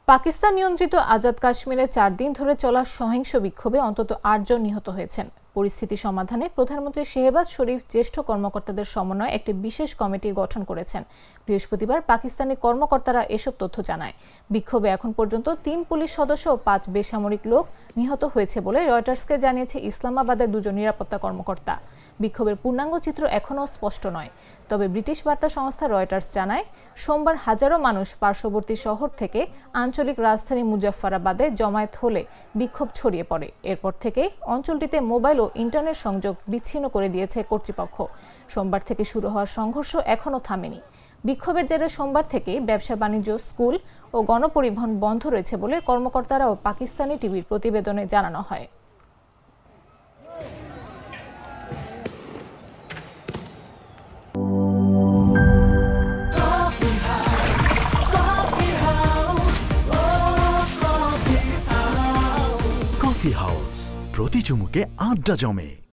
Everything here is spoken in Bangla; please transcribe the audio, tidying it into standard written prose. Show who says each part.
Speaker 1: পাকিস্তান নিয়ন্ত্রিত আজাদ কাশ্মীরে ৪ দিন ধরে চলা সহিংস বিক্ষোভে অন্তত ৮ জন নিহত হয়েছেন। পরিস্থিতি সমাধানে প্রধানমন্ত্রী শেহবাজ শরীফ জ্যেষ্ঠ কর্মকর্তাদের সমন্বয়ে একটি বিশেষ কমিটি গঠন করেছেন। বৃহস্পতিবার পাকিস্তানি কর্মকর্তারা এসব তথ্য জানায়। বিক্ষোভে এখন পর্যন্ত ৩ পুলিশ সদস্য ও ৫ বেসামরিক লোক নিহত হয়েছে বলে রয়টার্সকে জানিয়েছে ইসলামাবাদের ২ জন নিরাপত্তা কর্মকর্তা। বিক্ষোভের পূর্ণাঙ্গ চিত্র এখনও স্পষ্ট নয়। তবে ব্রিটিশ বার্তা সংস্থা রয়টার্স জানায়, সোমবার হাজারো মানুষ পার্শ্ববর্তী শহর থেকে আঞ্চলিক রাজধানী মুজাফফরাবাদে জমায়েত হলে বিক্ষোভ ছড়িয়ে পড়ে। এরপর থেকে অঞ্চলটিতে মোবাইল ও ইন্টারনেট সংযোগ বিচ্ছিন্ন করে দিয়েছে কর্তৃপক্ষ। সোমবার থেকে শুরু হওয়া সংঘর্ষ এখনও থামেনি। বিক্ষোভের জেরে সোমবার থেকে ব্যবসা বাণিজ্য, স্কুল ও গণপরিবহন বন্ধ রয়েছে বলে কর্মকর্তারা ও পাকিস্তানি টিভির প্রতিবেদনে জানানো হয়।
Speaker 2: কফি হাউস, প্রতি চুমুকে আড্ডা জমে।